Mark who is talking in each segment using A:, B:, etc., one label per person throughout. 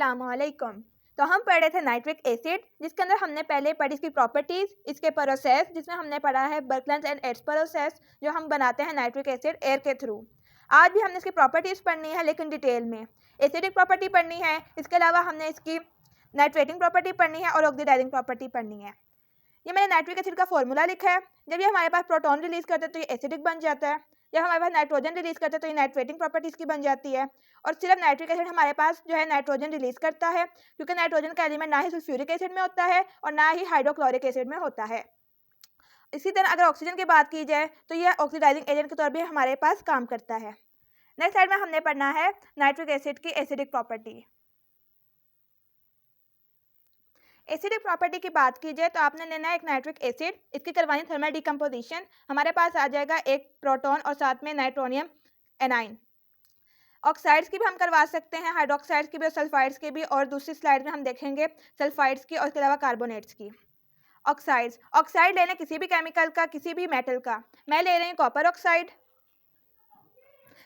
A: अस्सलामुअलैकुम। तो हम पढ़ रहे थे नाइट्रिक एसिड, जिसके अंदर हमने पहले पढ़ी इसकी प्रॉपर्टीज़, इसके प्रोसेस, जिसमें हमने पढ़ा है बर्कलेंस एंड एड्स प्रोसेस, जो हम बनाते हैं नाइट्रिक एसिड एयर के थ्रू। आज भी हमने इसकी प्रॉपर्टीज़ पढ़नी है, लेकिन डिटेल में। एसिडिक प्रॉपर्टी पढ़नी है, इसके अलावा हमने इसकी नाइट्रेटिंग प्रॉपर्टी पढ़नी है और ऑक्सीडाइजिंग प्रॉपर्टी पढ़नी है। ये मैंने नाइट्रिक एसिड का फॉर्मूला लिखा है। जब ये हमारे पास प्रोटॉन रिलीज करते हैं तो ये एसिडिक बन जाता है। जब हमारे पास नाइट्रोजन रिलीज करते हैं तो ये नाइट्रेटिंग प्रॉपर्टीज की बन जाती है। और सिर्फ नाइट्रिक एसिड हमारे पास जो है नाइट्रोजन रिलीज करता है, क्योंकि नाइट्रोजन का एलिमेंट ना ही सल्फ्यूरिक एसिड में होता है और ना ही हाइड्रोक्लोरिक एसिड में होता है। इसी तरह अगर ऑक्सीजन की बात की जाए तो यह ऑक्सीडाइजिंग एजेंट के तौर पर हमारे पास काम करता है। नेक्स्ट स्लाइड में हमने पढ़ना है नाइट्रिक एसिड की एसिडिक प्रॉपर्टी। एसिडिक प्रॉपर्टी की बात की जाए तो आपने लेना है एक नाइट्रिक एसिड, इसकी करवानी थर्मल डिकम्पोजिशन। हमारे पास आ जाएगा एक प्रोटॉन और साथ में नाइट्रोनियम एनाइन। ऑक्साइड्स की भी हम करवा सकते हैं, हाइड्रोक्साइड्स की भी और सल्फाइड्स की भी, और दूसरी स्लाइड में हम देखेंगे सल्फाइड्स की और इसके अलावा कार्बोनेट्स की। ऑक्साइड्स, ऑक्साइड लेना किसी भी केमिकल का, किसी भी मेटल का। मैं ले रही हूँ कॉपर ऑक्साइड,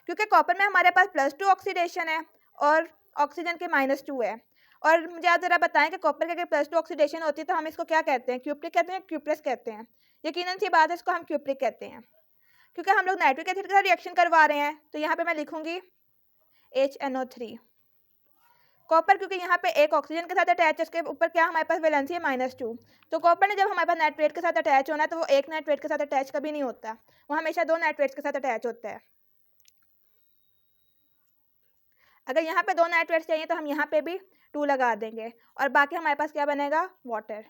A: क्योंकि कॉपर में हमारे पास +2 ऑक्सीडेशन है और ऑक्सीजन के -2 है। और मुझे आप ज़रा बताएं कि कॉपर के अगर +2 ऑक्सीडेशन होती है तो हम इसको क्या कहते हैं, क्यूप्रिक कहते हैं, क्यूप्रेस कहते हैं। यकीनन सी बात है, इसको हम क्यूप्रिक कहते हैं, क्योंकि हम लोग नाइट्रिक एसिड के साथ रिएक्शन करवा रहे हैं। तो यहाँ पे मैं लिखूंगी HNO3। कॉपर क्योंकि यहाँ पे एक ऑक्सीजन के साथ अटैच है, उसके ऊपर क्या हमारे पास वैलेंसी है -2। तो कॉपर ने जब हमारे पास नाइट्रेट के साथ अटैच होना है तो वो एक नाइट्रेट के साथ अटैच कभी नहीं होता, वो हमेशा 2 नाइट्रेट्स के साथ अटैच होता है। अगर यहाँ पे 2 नाइट्रेट्स चाहिए तो हम यहाँ पे भी 2 लगा देंगे और बाकी हमारे पास क्या बनेगा, वाटर।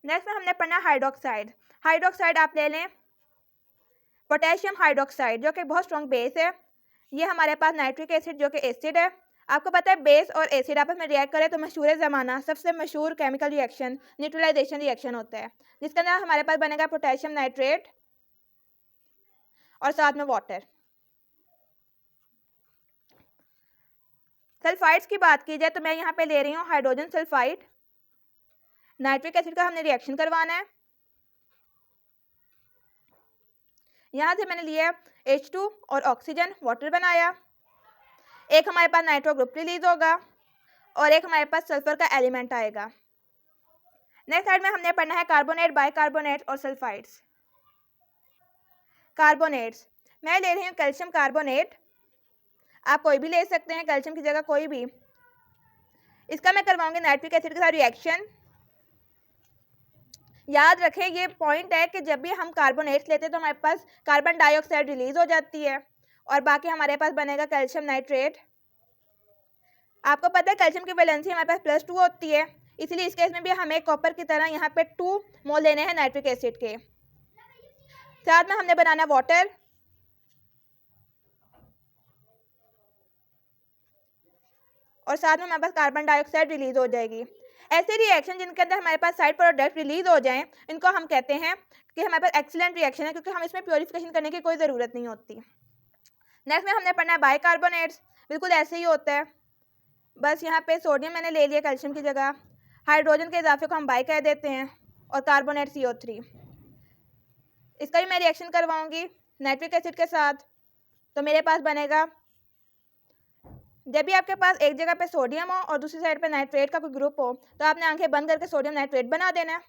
A: नेक्स्ट में हमने पढ़ना हाइड्रोक्साइड। हाइड्रोक्साइड आप ले लें पोटेशियम हाइड्रोक्साइड, जो कि बहुत स्ट्रॉन्ग बेस है। ये हमारे पास नाइट्रिक एसिड जो कि एसिड है। आपको पता है बेस और एसिड आपस में रिएक्ट करें तो मशहूर ज़माना सबसे मशहूर केमिकल रिएक्शन न्यूट्रलाइजेशन रिएक्शन होता है, जिसके अंदर हमारे पास बनेगा पोटेशियम नाइट्रेट और साथ में वाटर। सल्फाइड्स की बात की जाए तो मैं यहाँ पे ले रही हूँ हाइड्रोजन सल्फाइड। नाइट्रिक एसिड का हमने रिएक्शन करवाना है। यहाँ से मैंने लिया H2 और ऑक्सीजन, वाटर बनाया। एक हमारे पास नाइट्रो ग्रुप रिलीज होगा और एक हमारे पास सल्फर का एलिमेंट आएगा। नेक्स्ट साइड में हमने पढ़ना है कार्बोनेट, बाइकार्बोनेट और सल्फाइड्स। कार्बोनेट्स, मैं ले रही हूँ कैल्शियम कार्बोनेट, आप कोई भी ले सकते हैं, कैल्शियम की जगह कोई भी। इसका मैं करवाऊंगी नाइट्रिक एसिड के साथ रिएक्शन। याद रखें ये पॉइंट है कि जब भी हम कार्बोनेट्स लेते हैं तो हमारे पास कार्बन डाइऑक्साइड रिलीज हो जाती है और बाकी हमारे पास बनेगा कैल्शियम नाइट्रेट। आपको पता है कैल्शियम की वैलेंसी हमारे पास +2 होती है, इसलिए इस केस में भी हमें कॉपर की तरह यहाँ पे 2 मोल लेने हैं नाइट्रिक एसिड के। साथ में हमने बनाना वाटर और साथ में हमारे पास कार्बन डाइऑक्साइड रिलीज हो जाएगी। ऐसे रिएक्शन जिनके अंदर हमारे पास साइड प्रोडक्ट रिलीज हो जाएं, इनको हम कहते हैं कि हमारे पास एक्सीलेंट रिएक्शन है, क्योंकि हम इसमें प्योरीफिकेशन करने की कोई ज़रूरत नहीं होती। नेक्स्ट में हमने पढ़ना है बाइकार्बोनेट्स। बिल्कुल ऐसे ही होता है, बस यहाँ पे सोडियम मैंने ले लिया कैल्शियम की जगह, हाइड्रोजन के इजाफे को हम बाई कह देते हैं और कार्बोनेट CO3। इसका भी मैं रिएक्शन करवाऊँगी नाइट्रिक एसिड के साथ। तो मेरे पास बनेगा, जब भी आपके पास एक जगह पे सोडियम हो और दूसरी साइड पे नाइट्रेट का कोई ग्रुप हो तो आपने आंखें बंद करके सोडियम नाइट्रेट बना देना है।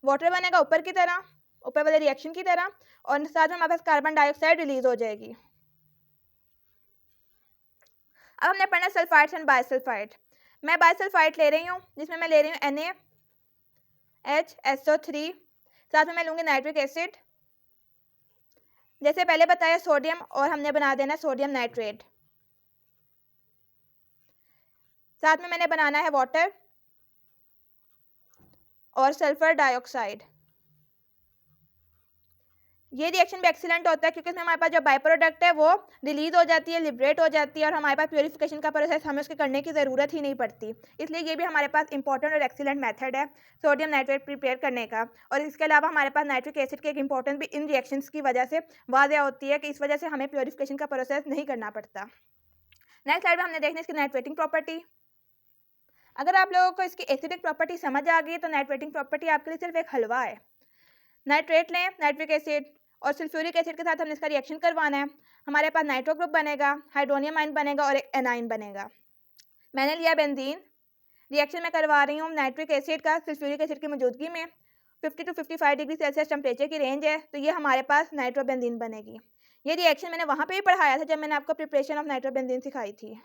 A: वाटर बनेगा ऊपर की तरह, ऊपर वाले रिएक्शन की तरह, और साथ में हमारे पास कार्बन डाइऑक्साइड रिलीज हो जाएगी। अब हमने पढ़ना सल्फाइड्स एंड बायसल्फाइड। मैं बायसल्फाइड ले रही हूँ, जिसमें मैं ले रही हूँ NaHSO3, साथ में मैं लूँगी नाइट्रिक एसिड। जैसे पहले बताया सोडियम और हमने बना देना सोडियम नाइट्रेट। साथ में मैंने बनाना है वाटर और सल्फर डाइऑक्साइड। ये रिएक्शन भी एक्सीलेंट होता है, क्योंकि इसमें हमारे पास जो बाई प्रोडक्ट है वो रिलीज हो जाती है, लिबरेट हो जाती है और हमारे पास प्योरीफिकेशन का प्रोसेस हमें उसके करने की ज़रूरत ही नहीं पड़ती। इसलिए ये भी हमारे पास इंपॉर्टेंट और एक्सीलेंट मेथड है सोडियम नाइट्रेट प्रिपेयर करने का। और इसके अलावा हमारे पास नाइट्रिक एसिड की एक इंपॉर्टेंस भी इन रिएक्शंस की वजह से वाज़ह होती है कि इस वजह से हमें प्योरीफिकेशन का प्रोसेस नहीं करना पड़ता। नेक्स्ट स्लाइड में हमने देखना इसकी नाइट्रेटिंग प्रॉपर्टी। अगर आप लोगों को इसकी एसिडिक प्रॉपर्टी समझ आ गई तो नाइट्रेटिंग प्रॉपर्टी आपके लिए सिर्फ एक हलवा है। नाइट्रेट लें, नाइट्रिक एसिड, और सल्फ्यूरिक एसिड के साथ हमने इसका रिएक्शन करवाना है। हमारे पास नाइट्रो ग्रुप बनेगा, हाइड्रोनियम आयन बनेगा और एक एनाइन बनेगा। मैंने लिया बेंजीन, रिएक्शन मैं करवा रही हूँ नाइट्रिक एसिड का सल्फ्यूरिक एसिड की मौजूदगी में। 50 to 55 डिग्री सेल्सियस टेम्परेचर की रेंज है, तो ये हमारे पास नाइट्रोबेंजीन बनेगी। ये रिएक्शन मैंने वहाँ पे भी पढ़ाया था जब मैंने आपको प्रिपरेशन ऑफ नाइट्रोबेंजीन सिखाई थी।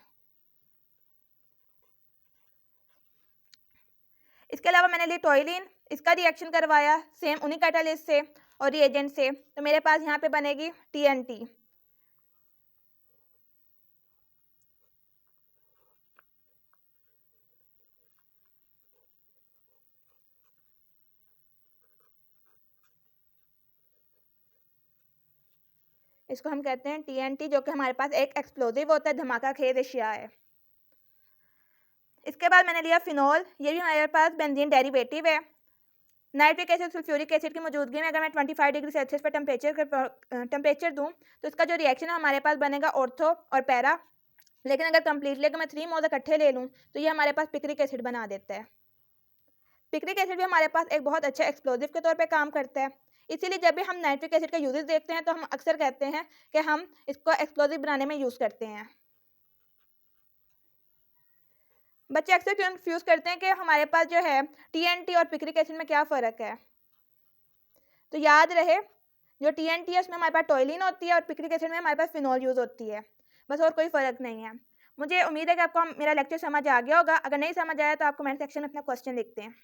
A: इसके अलावा मैंने ली टॉयलिन, इसका रिएक्शन करवाया सेम उन्हीं कैटालिस्ट से और रिएजेंट से, तो मेरे पास यहाँ पे बनेगी TNT। इसको हम कहते हैं TNT, जो कि हमारे पास एक एक्सप्लोजिव होता है, धमाका खेज एशिया है। इसके बाद मैंने लिया फिनॉल, ये भी हमारे पास बेंजीन डेरिवेटिव है। नाइट्रिक एसिड सल्फ्यूरिक एसिड की मौजूदगी में अगर मैं 25 डिग्री सेल्सियस पर टेम्परेचर दूँ तो इसका जो रिएक्शन है हमारे पास बनेगा ऑर्थो और पैरा। लेकिन अगर कंप्लीटली अगर मैं 3 मोल्स इकट्ठे ले लूँ तो ये हमारे पास पिक्रिक एसिड बना देता है। पिक्रिक एसिड भी हमारे पास एक बहुत अच्छा एक्सप्लोजिव के तौर पे काम करता है। इसीलिए जब भी हम नाइट्रिक एसिड का यूजेस देखते हैं तो हम अक्सर कहते हैं कि हम इसको एक्सप्लोजिव बनाने में यूज़ करते हैं। बच्चे अक्सर कंफ्यूज करते हैं कि हमारे पास जो है TNT और पिक्रिक एसिड में क्या फ़र्क है। तो याद रहे, जो TNT है उसमें हमारे पास टॉयलिन होती है और पिक्रिक एसिड में हमारे पास फिनॉल यूज़ होती है, बस और कोई फ़र्क नहीं है। मुझे उम्मीद है कि आपको मेरा लेक्चर समझ आ गया होगा। अगर नहीं समझ आया तो आप कमेंट सेक्शन में अपना क्वेश्चन लिखते हैं।